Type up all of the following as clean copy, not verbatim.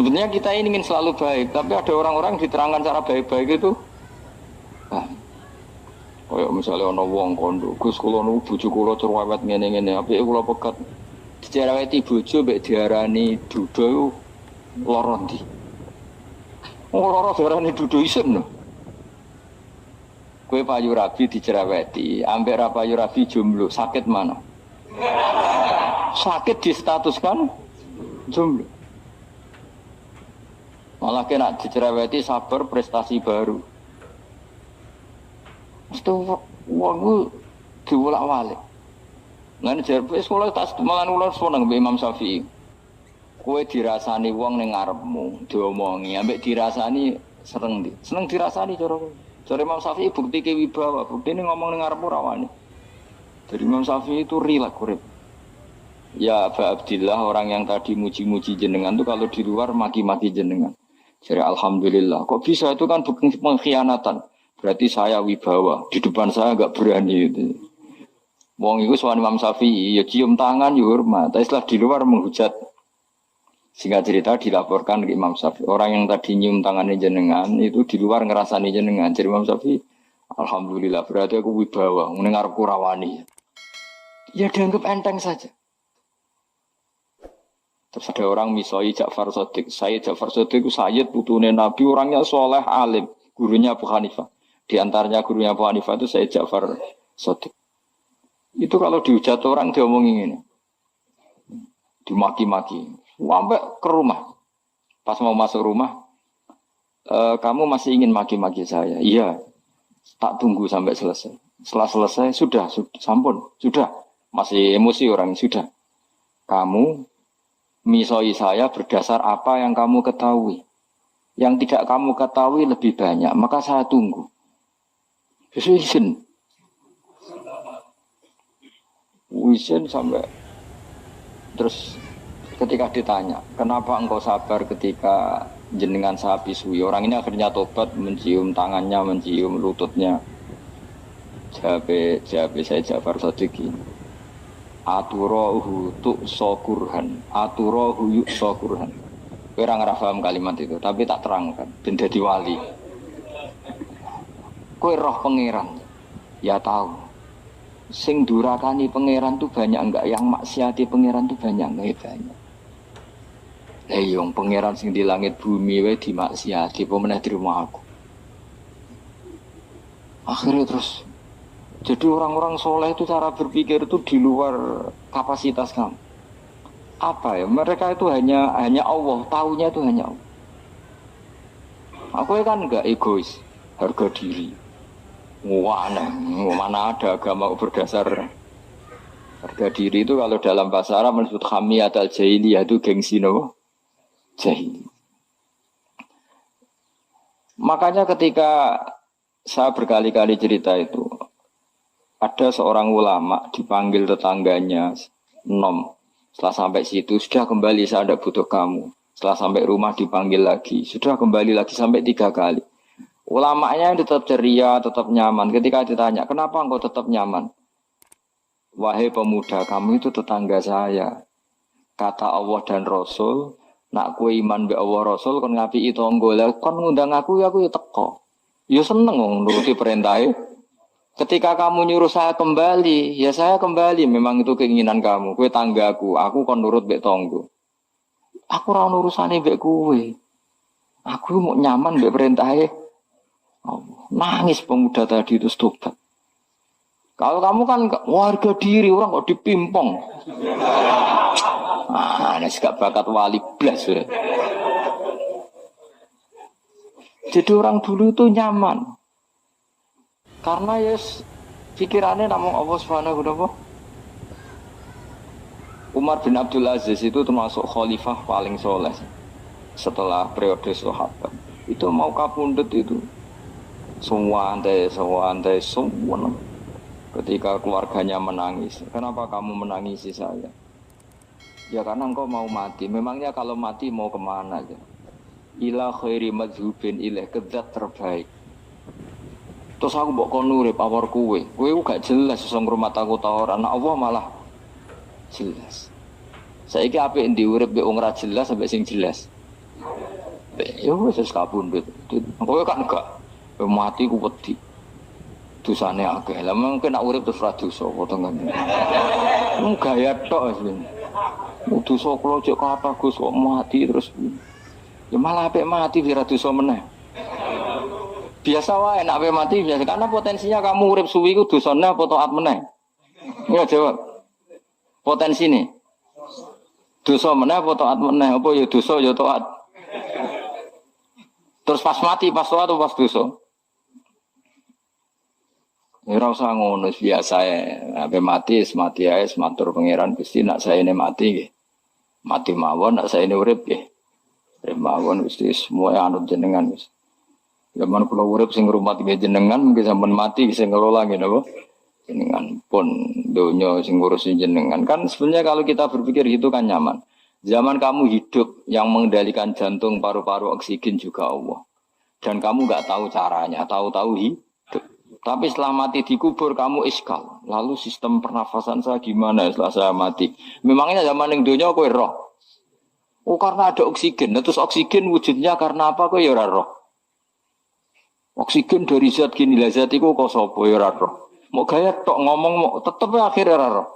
Sebenarnya kita ini ingin selalu baik, tapi ada orang-orang diterangkan cara baik-baik itu. Kayak misalnya ana wong kondo, Gus kula nu bojo kula cerewet ngene-ngene, apike kula pegat. Dicereweti bojo mbek diarani duda lara ndi? Lara diarani duda isin lho. Kowe payu rabi dicereweti, ambek ra payu rabi jomblo, sakit mana? Sakit distatuskan jomblo. Malah kena dicereweti sabar prestasi baru. Mesti wong diwolak-walik. Ngene jerep wis kula tas mangan kula seneng mbek Imam Syafi'i. Kowe dirasani wong ning ngarepmu, diomongi, ambek dirasani seneng ndi? Seneng dirasani cara kowe. Cara Imam Syafi'i bukti ke wibawa, buktine ngomong ning ngarepmu ra wani. Jadi Imam Syafi'i itu rileks urip. Ya Aba Abdillah, orang yang tadi muji-muji jenengan itu kalau di luar maki-maki jenengan. Jadi alhamdulillah. Kok bisa itu kan bukan pengkhianatan. Berarti saya wibawa. Di depan saya enggak berani itu. Wong iku sowan Imam Syafi'i ya cium tangan ya hormat. Tapi setelah di luar menghujat. Singkat cerita dilaporkan ke Imam Syafi'i. Orang yang tadi nyium tangannya jenengan itu di luar ngerasani jenengan. Jadi Imam Syafi'i alhamdulillah berarti aku wibawa. Mendengarku rawani. Ya dianggap enteng saja. Terus ada orang misoi Ja'far Shadiq. Sayyid Ja'far Shadiq itu Sayyid putune Nabi, orangnya soleh, alim. Gurunya Abu Hanifah. Di antaranya gurunya Abu Hanifah itu Sayyid Ja'far Shadiq. Itu kalau dihujat orang diomongin ini. Dimaki-maki. Sampai ke rumah. Pas mau masuk rumah. Kamu masih ingin maki-maki saya? Iya. Tak tunggu sampai selesai. Setelah selesai, sudah sampun. Sudah. Masih emosi orang, sudah. Kamu misoi saya berdasar apa yang kamu ketahui. Yang tidak kamu ketahui lebih banyak. Maka saya tunggu. Izin sampai. Terus ketika ditanya, kenapa engkau sabar ketika jenengan saya pisui? Orang ini akhirnya tobat, mencium tangannya, mencium lututnya. Jawab saya Ja'far Shadiq. Aturahu tu'sokurhan, aturahu yu'sokurhan. Saya nggak paham kalimat itu, tapi tak terangkan. Ben dadi wali. Kowe roh pangeran, ya tahu. Sing durakani pangeran tuh banyak enggak? Yang maksiati pangeran tuh banyak enggak? Banyak. Yang pangeran sing di langit bumi wae dimaksiati, apa meneh di rumah aku. Akhirnya terus. Jadi orang-orang soleh itu cara berpikir itu di luar kapasitas kamu. Apa ya? Mereka itu hanya Allah, taunya itu hanya Allah. Aku kan enggak egois, harga diri. Wah, mana ada agama berdasar harga diri itu kalau dalam bahasa Arab disebut hamiyat al-jahiliyah itu gengsi no? Jahili. Makanya ketika saya berkali-kali cerita itu, ada seorang ulama dipanggil tetangganya, nom. Setelah sampai situ, sudah kembali saya tidak butuh kamu. Setelah sampai rumah dipanggil lagi, sudah kembali lagi sampai 3 kali. Ulamanya tetap ceria, tetap nyaman. Ketika ditanya, kenapa engkau tetap nyaman? Wahai pemuda, kamu itu tetangga saya. Kata Allah dan Rasul, nak kue iman be Allah Rasul, kon ngapi itu tangga, kon ngundang aku ya teko. Ya seneng nuruti perintahnya. Ketika kamu nyuruh saya kembali, ya saya kembali. Memang itu keinginan kamu. Kue tanggaku, aku kon nurut be tangga. Aku ora urusane be kue. Aku mau nyaman be perintahnya. Nangis pemuda tadi itu tobat. Kalau kamu kan warga diri, orang kok dipimpong. Ini gak bakat wali blas. Ya. Jadi orang dulu itu nyaman. Karena yes, pikirannya namun Allah Subhanahu wa ta'ala. Umar bin Abdul Aziz itu termasuk khalifah paling soleh setelah periode sahabat. Itu mau kapundhut itu. Semua andai. Ketika keluarganya menangis, kenapa kamu menangisi saya? Ya karena engkau mau mati. Memangnya kalau mati mau kemana aja? Ila khairi madhubin ilaih, kedat terbaik. Terus aku mbok kon urip awor kowe gak jelas sing ngrumat aku ta ora. Ana Allah malah jelas. Saiki apik ndi urip mbek wong ra jelas sampai sing jelas. Ya wis kabundut. Kowe kan enggak mati ku wedi. Dosane akeh. Lah mungkin nak urip terus ra dosa apa ngene. Mung gaya tok wis. Dosa kula cek kathah Gus kok mati terus. Ya malah apik mati ora dosa meneh. Biasa wae nek apik mati biasa karena potensinya kamu urip suwi ku dosane apa taat meneh. Ya jawab. Potensi nih. Dosa meneh apa taat meneh apa ya dosa ya taat. Terus pas mati pas taat atau pas dosa? Ya ora usah ngono biasa ya. Ape mati ae matur pangeran Gusti nak saene mati nggih. Mati mawon nak saene urip nggih. Urip mawon Gusti semua anut jenengan wis. Zaman kula urip sing ngrumat nggih jenengan mungkin sampean mati sing ngelola nggih napa? Jenengan pun donya sing ngurusin jenengan. Kan sebenarnya kalau kita berpikir gitu kan nyaman. Zaman kamu hidup yang mengendalikan jantung, paru-paru, oksigen juga Allah. Dan kamu nggak tahu caranya, tahu-tahu hidup. Tapi setelah mati dikubur kamu iskal. Lalu sistem pernafasan saya gimana setelah saya mati? Memangnya zaman yang dunia kowe roh. Oh karena ada oksigen. Terus oksigen wujudnya karena apa kowe ya ora roh. Oksigen dari zat gini lah zat iku kok sapa ya ora roh. Mau gaya tok ngomong mau tetep akhir ora roh.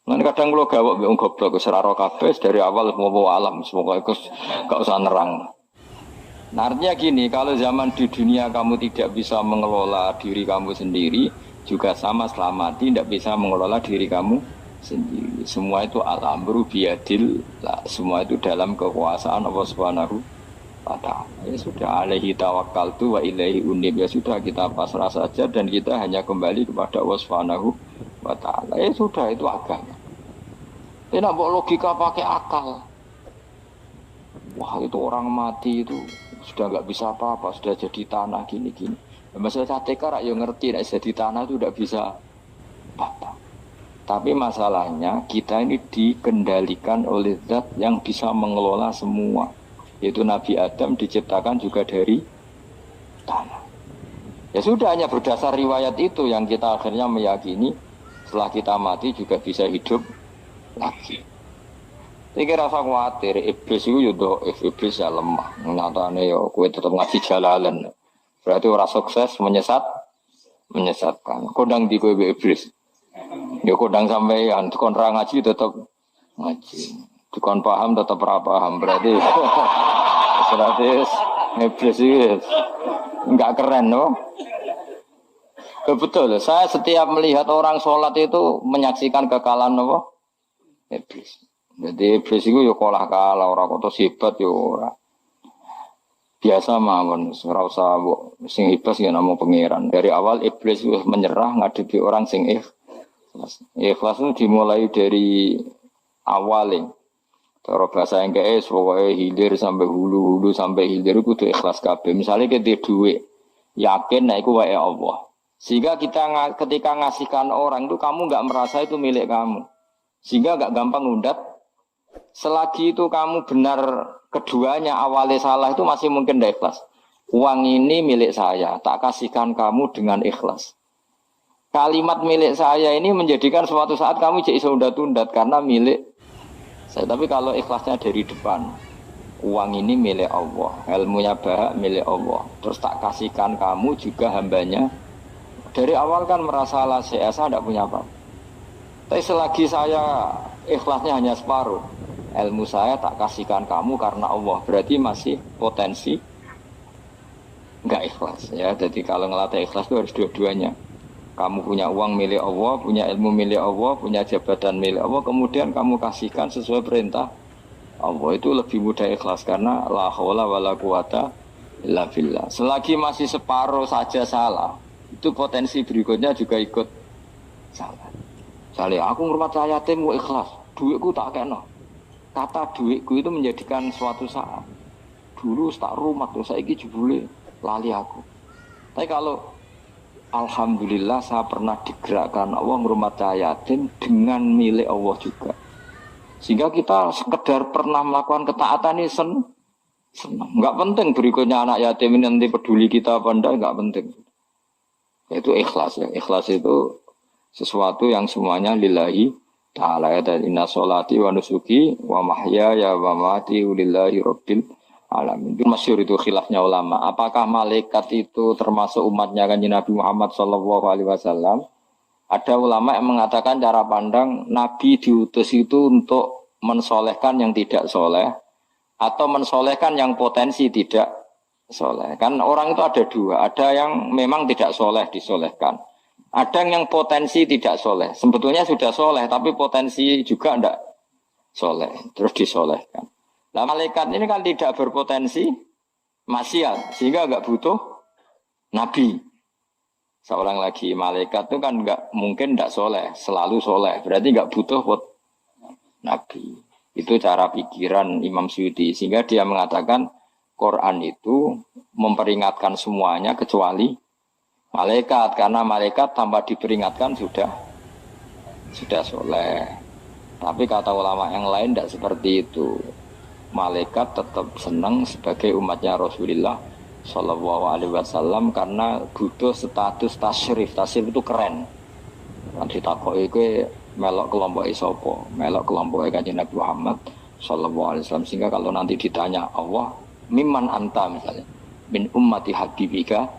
Lan kadang kula gawok mbek wong goblok wis ora roh kabeh dari awal mau alam semoga iku gak usah nerang. Nah, artinya gini, kalau zaman di dunia kamu tidak bisa mengelola diri kamu sendiri, juga sama setelah mati tidak bisa mengelola diri kamu sendiri. Semua itu al-amru biyadil, semua itu dalam kekuasaan Allah Subhanahu wa ta'ala. Ya sudah, alaihi tawakkaltu wa ilaihi unib. Ya sudah, kita pasrah saja dan kita hanya kembali kepada Allah Subhanahu wa ta'ala. Ya sudah, itu agama. Tidak boleh logika pakai akal. Wah, itu orang mati itu sudah nggak bisa apa-apa, sudah jadi tanah gini-gini. Masalah catekar ya ngerti, nek jadi tanah itu tidak bisa apa-apa. Tapi masalahnya kita ini dikendalikan oleh zat yang bisa mengelola semua. Yaitu Nabi Adam diciptakan juga dari tanah. Ya sudah, hanya berdasar riwayat itu yang kita akhirnya meyakini setelah kita mati juga bisa hidup lagi. Iki rasa khawatir, iblis itu juga iblis ya lemah. Nyatane ya kowe tetap ngaji jalalan. Berarti orang sukses menyesatkan. Kodang di kowe iblis. Ya kodang sampean kon ra ngaji tetap ngaji. Kon paham tetap ra paham. Berarti iblis itu enggak keren loh. Betul, saya setiap melihat orang sholat itu menyaksikan kekalahan apa? Iblis. Jadi iblis itu ya kalah orang kok hebat ya ora. Biasa mawon ora usah sing hebat ya namung pangeran. Dari awal iblis wis menyerah ngadepi orang sing ikhlas. Ikhlas itu dimulai dari awal. Cara bahasa Inggris pokoke hilir sampai hulu sampai hilir kudu ikhlas kabeh. Misale kita duit, yakin nek iku wae Allah. Sehingga kita ketika ngasihkan orang itu kamu enggak merasa itu milik kamu. Sehingga enggak gampang ngundat. Selagi itu kamu benar keduanya awalnya salah itu masih mungkin tidak ikhlas. Uang ini milik saya, tak kasihkan kamu dengan ikhlas. Kalimat milik saya ini menjadikan suatu saat kamu jadi undat-undat karena milik saya. Tapi kalau ikhlasnya dari depan, uang ini milik Allah, ilmunya bahak milik Allah. Terus tak kasihkan kamu juga hambanya. Dari awal kan merasa saya tidak punya apa. Tapi selagi saya ikhlasnya hanya separuh, ilmu saya tak kasihkan kamu karena Allah, berarti masih potensi enggak ikhlas ya. Jadi kalau ngelatih ikhlas itu harus dua-duanya. Kamu punya uang milik Allah, punya ilmu milik Allah, punya jabatan milik Allah, kemudian kamu kasihkan sesuai perintah Allah, itu lebih mudah ikhlas karena la haula wala quwata illa billah. Selagi masih separuh saja salah, itu potensi berikutnya juga ikut salah. Misalnya aku ngurmat yatim mau ikhlas, duitku tak kena. Kata duitku itu menjadikan suatu saat. Dulu tak rumah tuh, saya ini jebule lali aku. Tapi kalau alhamdulillah saya pernah digerakkan Allah ngurmat yatim dengan milik Allah juga. Sehingga kita sekedar pernah melakukan ketaatan ini senang. Enggak penting berikutnya anak yatim ini nanti peduli kita apa enggak, enggak penting. Itu ikhlas ya. Ikhlas itu sesuatu yang semuanya lillahi ta'ala. Dan inna sholati wa nusuki wa mahyaya wa mamati lillahi rabbil alamin. Itu masyhur itu khilafnya ulama. Apakah malaikat itu termasuk umatnya Kanjeng Nabi Muhammad sallallahu alaihi wasallam? Ada ulama yang mengatakan cara pandang Nabi diutus itu untuk mensolehkan yang tidak soleh atau mensolehkan yang potensi tidak soleh. Kan orang itu ada dua, ada yang memang tidak soleh disolehkan, ada yang potensi tidak soleh. Sebetulnya sudah soleh tapi potensi juga tidak soleh, terus disolehkan. Nah malaikat ini kan tidak berpotensi maksiat sehingga nggak butuh nabi. Seorang lagi malaikat itu kan nggak mungkin tidak soleh, selalu soleh. Berarti nggak butuh nabi. Itu cara pikiran Imam Suyuti. Sehingga dia mengatakan Quran itu memperingatkan semuanya kecuali malaikat. Karena malaikat tanpa diperingatkan sudah soleh. Tapi kata ulama yang lain tidak seperti itu. Malaikat tetap senang sebagai umatnya Rasulullah Sallallahu Alaihi Wasallam karena butuh status tasyrif. Tasyrif itu keren. Nanti takoki kowe melok kelompok isopo, melok kelompok Kanjeng Nabi Muhammad Sallallahu Alaihi Wasallam. Sehingga kalau nanti ditanya Allah, mimman anta misalnya, min ummati habibika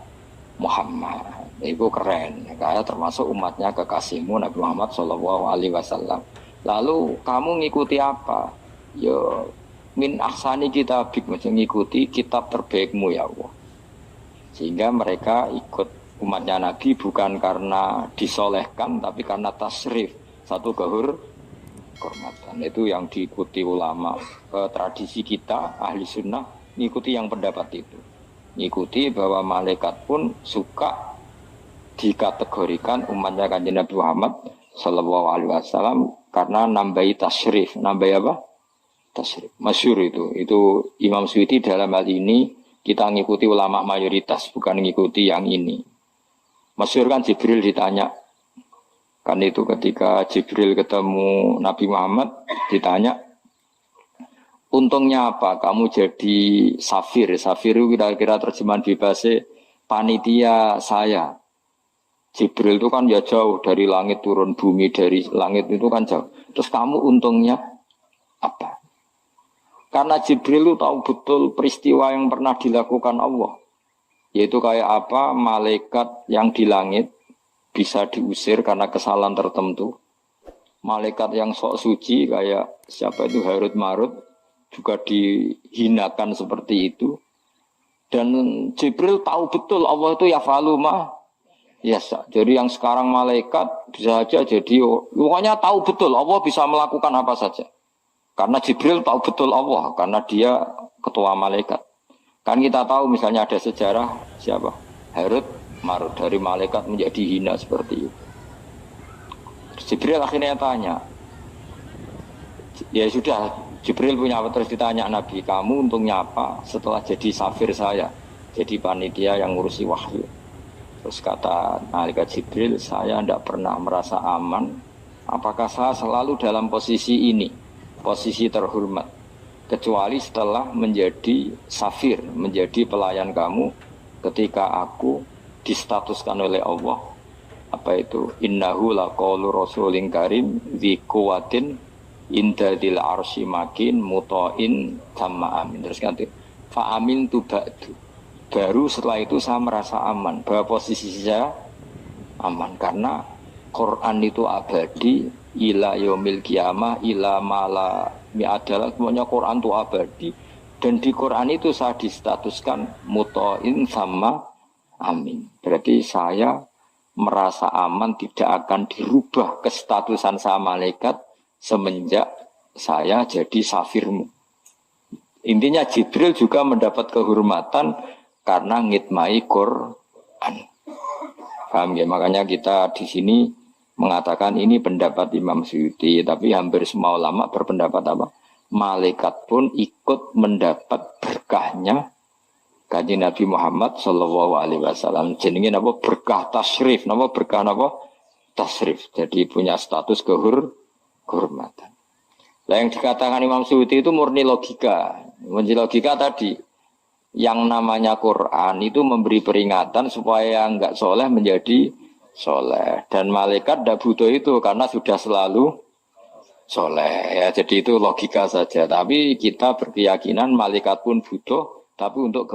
Muhammad, itu keren. Kayak termasuk umatnya kekasihmu Nabi Muhammad Sallallahu Alaihi Wasallam. Lalu kamu ngikuti apa? Yo min ahsani kitabik, mengikuti kitab terbaikmu ya Allah. Sehingga mereka ikut umatnya Nabi bukan karena disolehkan tapi karena tasrif, satu kehormatan. Itu yang diikuti ulama. Tradisi kita ahli sunnah ngikuti yang pendapat itu, ngikuti bahwa malaikat pun suka dikategorikan umatnya Kanjeng Nabi Muhammad Sallallahu Alaihi Wasallam karena nambahi tasrif. Nambahi apa? Tasrif. Masyhur itu Imam Suyuti dalam hal ini kita ngikuti ulama mayoritas, bukan ngikuti yang ini. Masyhur kan Jibril ditanya, kan itu ketika Jibril ketemu Nabi Muhammad ditanya, untungnya apa kamu jadi safir? Safir itu kira-kira terjemahan bebasnya panitia saya. Jibril itu kan ya jauh dari langit turun bumi, dari langit itu kan jauh. Terus kamu untungnya apa? Karena Jibril itu tahu betul peristiwa yang pernah dilakukan Allah. Yaitu kayak apa malaikat yang di langit bisa diusir karena kesalahan tertentu. Malaikat yang sok suci kayak siapa itu Harut Marut juga dihinakan seperti itu. Dan Jibril tahu betul Allah itu yaf'alu ma yasha. Jadi yang sekarang malaikat bisa saja jadi pokoknya tahu betul Allah bisa melakukan apa saja. Karena Jibril tahu betul Allah, karena dia ketua malaikat. Kan kita tahu misalnya ada sejarah siapa? Harut Marut, dari malaikat menjadi hina seperti itu. Jibril akhirnya tanya, ya sudah, Jibril punya apa, terus ditanya Nabi, kamu untungnya apa setelah jadi safir saya, jadi panitia yang ngurusi wahyu. Terus kata malaikat Jibril, saya tidak pernah merasa aman, apakah saya selalu dalam posisi ini, posisi terhormat, kecuali setelah menjadi safir, menjadi pelayan kamu ketika aku distatuskan oleh Allah apa itu innahu laqaulu rasulin karim dzi quwwatin indadil arsy makin muta'in tamma amin. Terus ganti fa amin tu ba'du, baru setelah itu saya merasa aman bahwa posisi saya aman karena Quran itu abadi ila yaumil qiyamah ila mala mi'adalah, semuanya Quran itu abadi dan di Quran itu saya distatuskan muta'in sama amin. Berarti saya merasa aman, tidak akan dirubah kestatusan saya malaikat semenjak saya jadi safirmu. Intinya Jibril juga mendapat kehormatan karena ngitmai Quran. Paham ya? Makanya kita di sini mengatakan ini pendapat Imam Suyuti, tapi hampir semua ulama berpendapat apa? Malaikat pun ikut mendapat berkahnya Kanjeng Nabi Muhammad Sallallahu Alaihi Wasallam. Jenenge apa? Berkah tasrif, apa berkah apa? Tasrif. Jadi punya status kehormatan. Nah, yang dikatakan Imam Suyuti itu murni logika. Murni logika tadi, yang namanya Quran itu memberi peringatan supaya enggak soleh menjadi soleh, dan malaikat tidak butuh itu karena sudah selalu soleh ya. Jadi itu logika saja. Tapi kita berkeyakinan malaikat pun butuh, tapi untuk